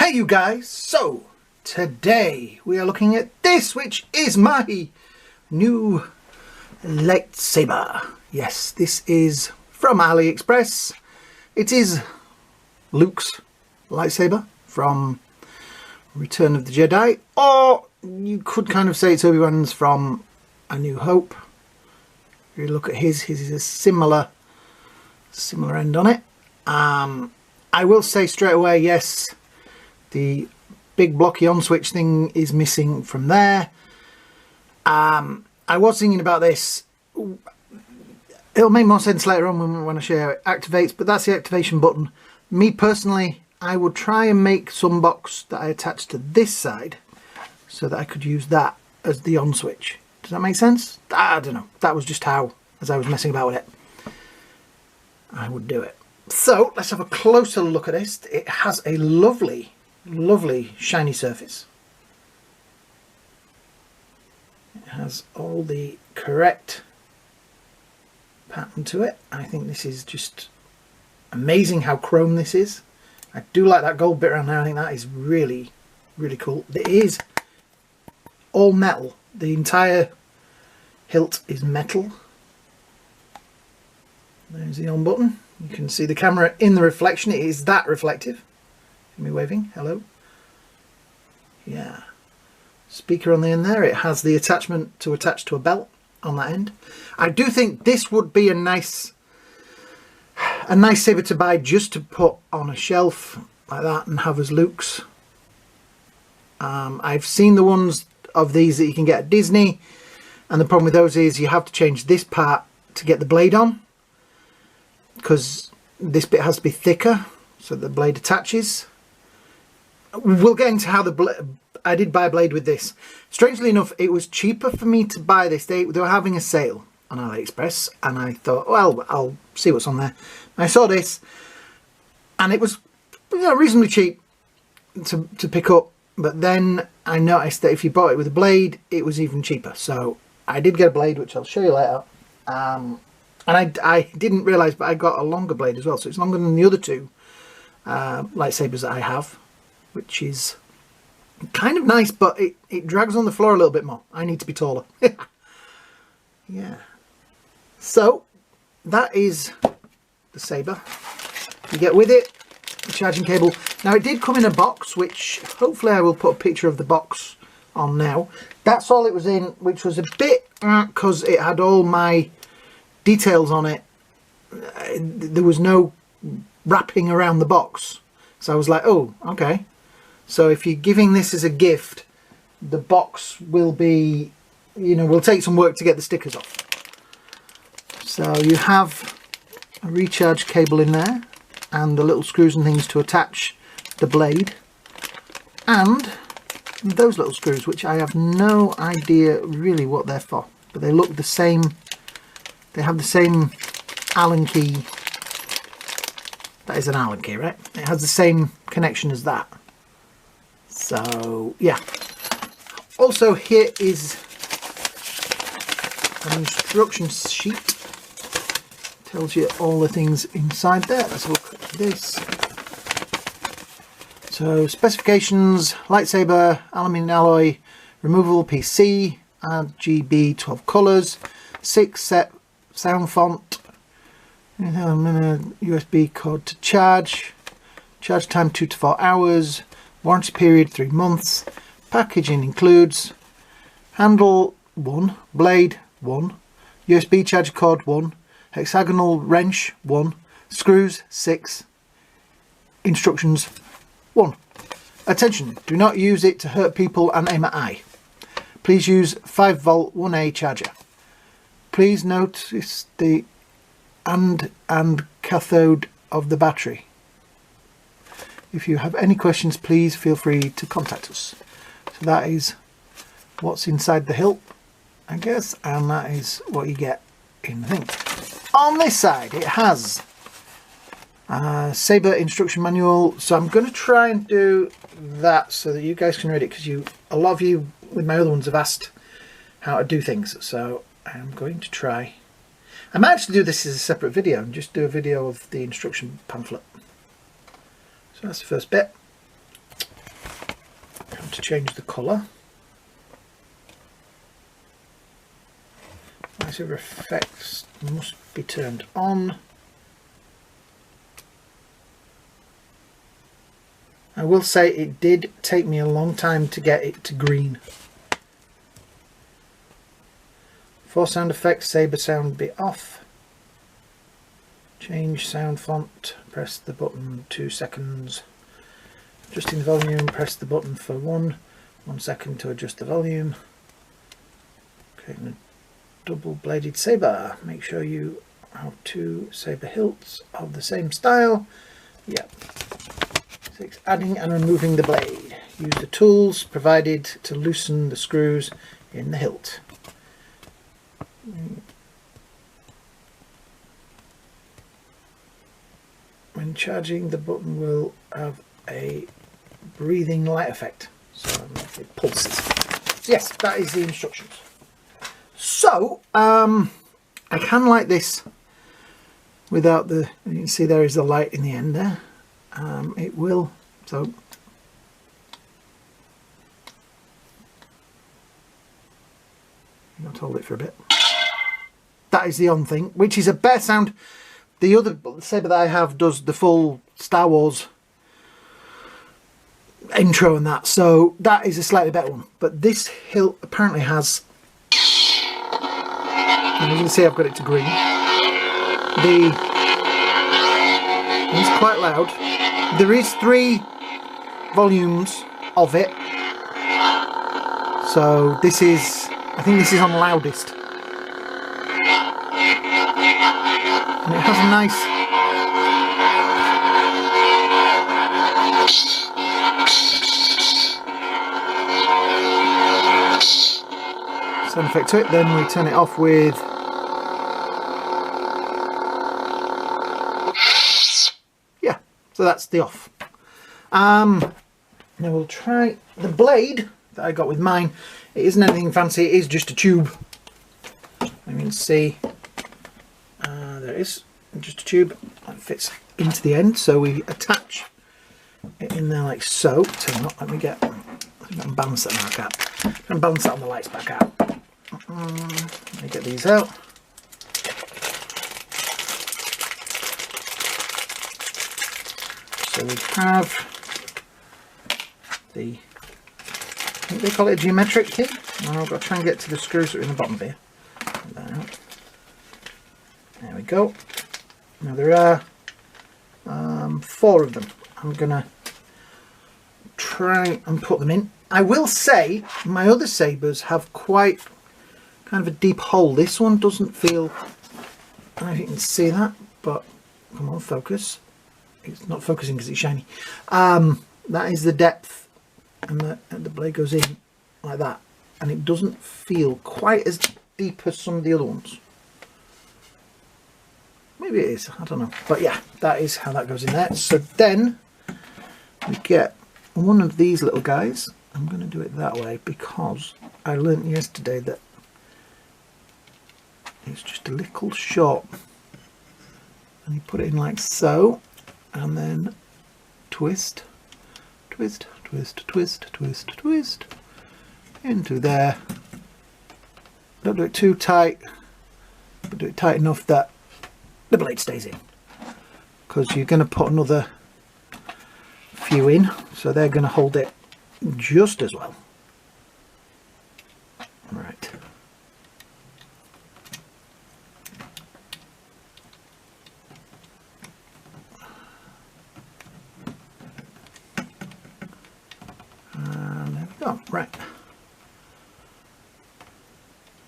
Hey you guys, so today we are looking at this, which is my new lightsaber. Yes, this is from Aliexpress. It is Luke's lightsaber from Return of the Jedi, or you could kind of say it's Obi-Wan's from A New Hope. If you look at his is a similar end on it. I will say straight away, yes, the big blocky on switch thing is missing from there. I was thinking about this. It'll make more sense later on when I show you how it activates, but that's the activation button. Me personally, I would try and make some box that I attach to this side so that I could use that as the on switch. Does that make sense? I don't know. That was just how, as I was messing about with it, I would do it. So let's have a closer look at this. It has a lovely shiny surface. It has all the correct pattern to it. I think this is just amazing how chrome this is. I do like that gold bit around there. I think that is really cool. It is all metal. The entire hilt is metal. There's the on button. You can see the camera in the reflection. It is that reflective. Me waving, hello. Yeah. Speaker on the end there. It has the attachment to attach to a belt on that end. I do think this would be a nice saber to buy just to put on a shelf like that and have as Luke's. I've seen the ones of these that you can get at Disney, and the problem with those is you have to change this part to get the blade on, because this bit has to be thicker so the blade attaches. We'll get into how I did buy a blade with this. Strangely enough, it was cheaper for me to buy this. They were having a sale on AliExpress, and I thought, well, I'll see what's on there. I saw this, and it was, you know, reasonably cheap to pick up. But then I noticed that if you bought it with a blade, it was even cheaper. So I did get a blade, which I'll show you later. And I didn't realise, but I got a longer blade as well. So it's longer than the other two lightsabers that I have, which is kind of nice, but it drags on the floor a little bit more. I need to be taller. Yeah. So that is the saber. You get with it the charging cable. Now it did come in a box, which hopefully I will put a picture of the box on now. That's all it was in, which was a bit because it had all my details on it. There was no wrapping around the box, so I was like, oh, okay. So if you're giving this as a gift, the box will be, you know, will take some work to get the stickers off. So you have a recharge cable in there and the little screws and things to attach the blade, and those little screws, which I have no idea really what they're for, but they look the same. They have the same Allen key. That is an Allen key, right? It has the same connection as that. So yeah. Also, here is an instruction sheet. Tells you all the things inside there. Let's have a look at this. So specifications: lightsaber, aluminium alloy, removable PC, RGB 12 colours, 6 set sound font, USB cord to charge time 2 to 4 hours, warranty period 3 months, packaging includes handle 1, blade 1, USB charger cord 1, hexagonal wrench 1, screws 6, instructions 1. Attention, do not use it to hurt people and aim at eye. Please use 5 volt 1A charger. Please notice the and cathode of the battery. If you have any questions, please feel free to contact us. So that is what's inside the hilt, I guess, and that is what you get in the thing. On this side, it has a saber instruction manual. So I'm going to try and do that so that you guys can read it, because a lot of you with my other ones have asked how to do things. So I'm going to try. I might actually do this as a separate video and just do a video of the instruction pamphlet. So that's the first bit. to change the colour. Lightsaber effects must be turned on. I will say it did take me a long time to get it to green. For sound effects, saber sound bit off. Change sound font, press the button 2 seconds. Adjusting the volume, press the button for 1 second to adjust the volume. Creating a double bladed saber. Make sure you have 2 saber hilts of the same style. Yep. 6. Adding and removing the blade. Use the tools provided to loosen the screws in the hilt. When charging, the button will have a breathing light effect, so it pulses. So yes, that is the instructions. So I can light this without the, you can see there is the light in the end there. It will, so you got to hold it for a bit. That is the on thing, which is a better sound. The other saber that I have does the full Star Wars intro and that, so that is a slightly better one. But this hilt apparently has, and you can see I've got it to green. It's quite loud. There is 3 volumes of it, so this is, I think this is on loudest. And it has a nice sound effect to it. Then we turn it off with so that's the off. Now we'll try the blade that I got with mine. It isn't anything fancy, it is just a tube. You can see there it is, just a tube that fits into the end, so we attach it in there like so. Let me balance that back out. And balance that on the lights back out. Let me get these out. So we have the, I think they call it a geometric key. I've got to try and get to the screws that are in the bottom here. There we go. Now there are 4 of them. I'm going to try and put them in. I will say my other sabers have quite kind of a deep hole. This one doesn't feel, I don't know if you can see that, but come on, focus. It's not focusing because it's shiny. That is the depth, and the blade goes in like that, and it doesn't feel quite as deep as some of the other ones. Maybe it is, I don't know, but yeah, that is how that goes in there. So then we get one of these little guys. I'm going to do it that way because I learnt yesterday that it's just a little short, and you put it in like so, and then twist, twist, twist, twist, twist, twist into there. Don't do it too tight, but do it tight enough that the blade stays in, because you're going to put another few in, so they're going to hold it just as well. Right. And there we go. Right.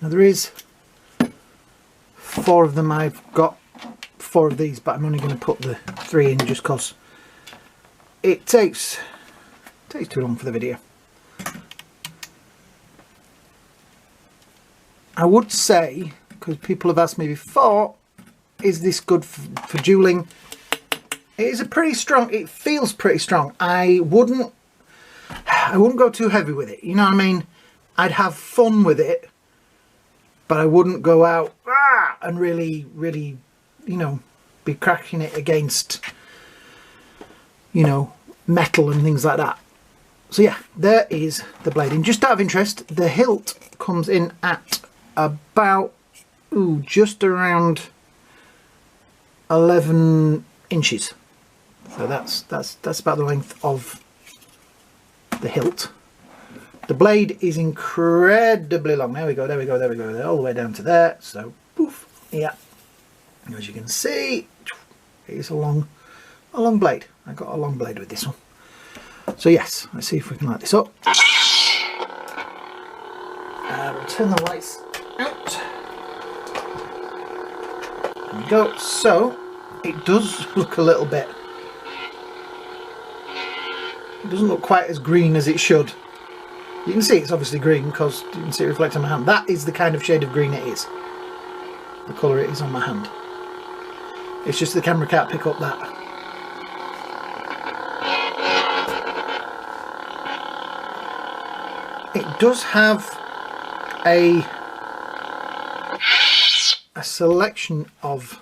Now there is 4 of them. I've got 4 of these, but I'm only going to put the 3 in just because it takes too long for the video. I would say, because people have asked me before, is this good for dueling? It is a pretty strong, it feels pretty strong. I wouldn't go too heavy with it, you know what I mean? I'd have fun with it, but I wouldn't go out and really, you know, be cracking it against, you know, metal and things like that. So yeah, there is the blade. And just out of interest, the hilt comes in at about, just around 11 inches. So that's about the length of the hilt. The blade is incredibly long. There we go, there we go, there we go, there, all the way down to there. So, poof, yeah. As you can see, it is a long blade. I got a long blade with this one. So yes, let's see if we can light this up. We'll turn the lights out. There we go. So it does look a little bit. It doesn't look quite as green as it should. You can see it's obviously green because you can see it reflected on my hand. That is the kind of shade of green it is. The colour it is on my hand. It's just the camera can't pick up that. It does have a selection of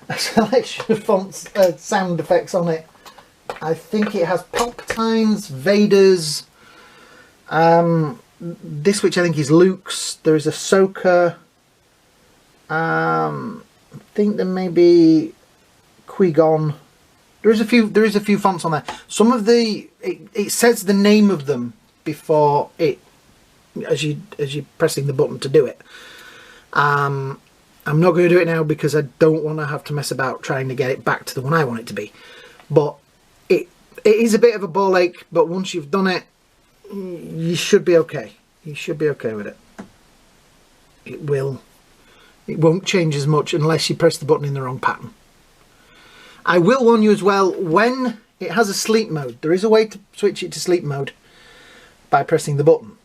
a selection of fonts, sound effects on it. I think it has Palpatine's, Vader's, this which I think is Luke's. There is Ahsoka. I think there may be Qui-Gon. There is a few fonts on there. Some of it says the name of them before it, as you're pressing the button to do it. I'm not going to do it now because I don't want to have to mess about trying to get it back to the one I want it to be. But it is a bit of a ball ache, but once you've done it, you should be okay. You should be okay with it. It won't change as much unless you press the button in the wrong pattern. I will warn you as well, when it has a sleep mode, there is a way to switch it to sleep mode by pressing the button.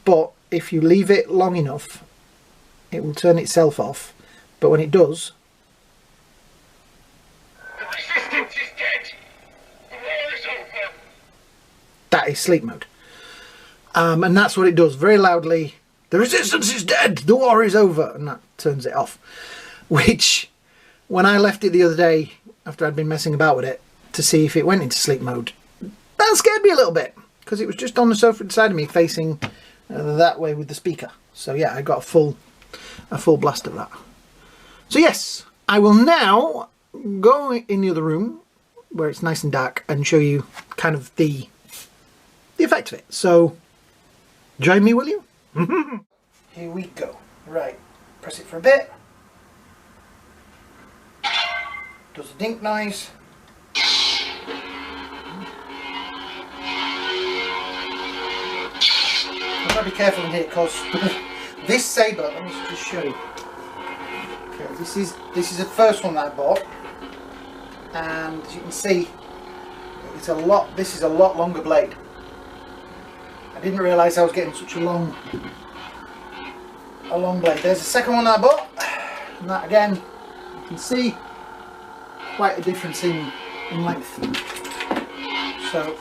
But if you leave it long enough, it will turn itself off. But when it does, the resistance is dead. The war is over. That is sleep mode. And that's what it does very loudly. The resistance is dead. The war is over. And that turns it off. Which, when I left it the other day, after I'd been messing about with it, to see if it went into sleep mode, that scared me a little bit. Because it was just on the sofa beside of me, facing that way with the speaker. So yeah, I got a full blast of that. So yes, I will now go in the other room, where it's nice and dark, and show you kind of the effect of it. So, join me, will you? Here we go. Right, press it for a bit. Does a dink noise. I've got to be careful in here because this saber, let me just show you. Okay, this is the first one that I bought, and as you can see, this is a lot longer blade. I didn't realise I was getting such a long blade. There's the second one that I bought, and that again, you can see quite a difference in length. So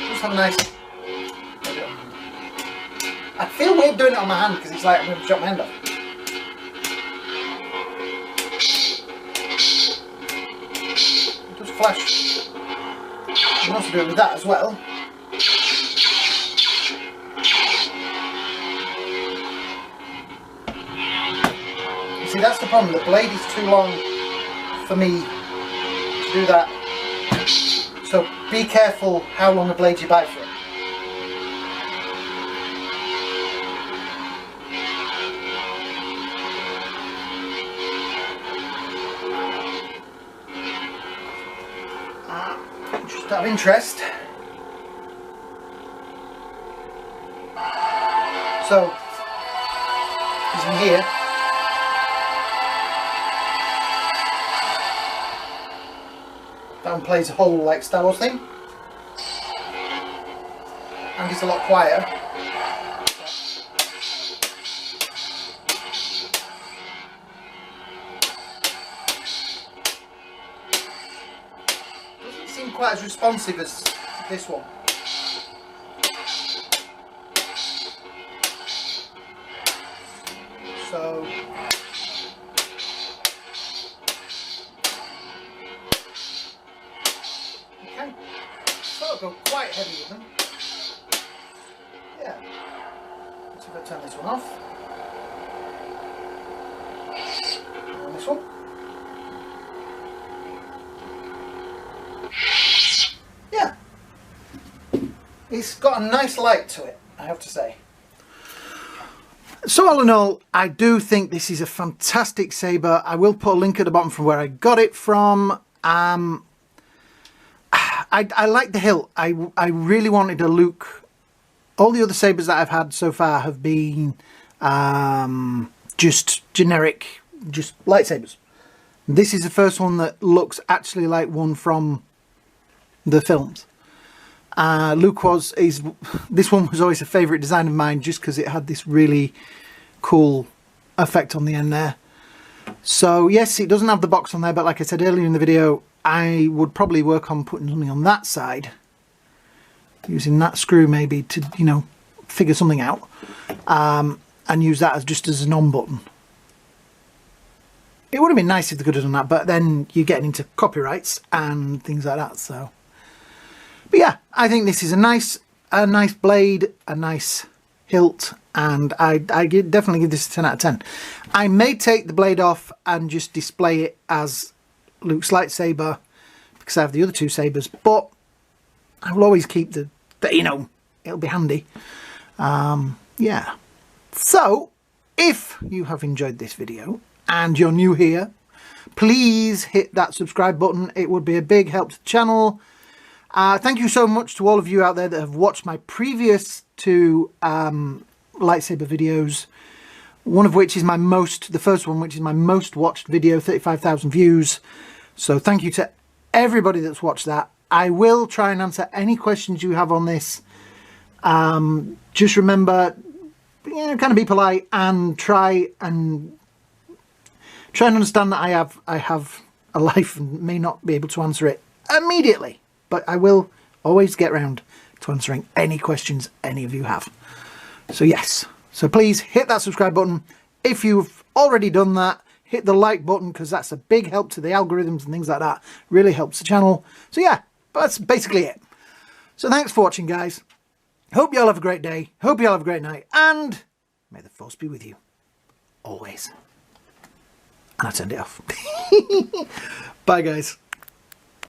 just have a nice. I feel weird doing it on my hand because it's like I'm going to chop my hand off. It does flash. You can also do it with that as well. You see, that's the problem. The blade is too long for me to do that. So be careful how long a blade you buy for it. Just out of interest, so as in here, that one plays a whole like Star Wars thing, and it's a lot quieter. seem quite as responsive as this one. So okay, sort of go quite heavy with them. Yeah. Let's see if I turn this one off. And this one. Yeah. It's got a nice light to it, I have to say. So all in all, I do think this is a fantastic saber. I will put a link at the bottom from where I got it from. I like the hilt. I really wanted a Luke. All the other sabers that I've had so far have been just generic, just lightsabers. This is the first one that looks actually like one from the films. This one was always a favourite design of mine just because it had this really cool effect on the end there. So yes, it doesn't have the box on there, but like I said earlier in the video, I would probably work on putting something on that side, using that screw maybe to, you know, figure something out, and use that as just as an on button. It would have been nice if they could have done that, but then you're getting into copyrights and things like that. So, but yeah, I think this is a nice blade, a nice hilt, and I definitely give this a 10 out of 10. I may take the blade off and just display it as Luke's lightsaber because I have the other two sabers, but I will always keep the you know, it'll be handy. Yeah. So, if you have enjoyed this video and you're new here, please hit that subscribe button. It would be a big help to the channel. Thank you so much to all of you out there that have watched my previous two lightsaber videos. One of which is the first one, which is my most watched video, 35,000 views. So thank you to everybody that's watched that. I will try and answer any questions you have on this. Just remember, you know, kind of be polite and try and understand that I have a life and may not be able to answer it immediately. But I will always get round to answering any questions any of you have. So yes, so please hit that subscribe button. If you've already done that, hit the like button because that's a big help to the algorithms and things like that. Really helps the channel. So yeah, that's basically it. So thanks for watching, guys. Hope you all have a great day. Hope you all have a great night. And may the force be with you. Always. And I turned it off. Bye, guys.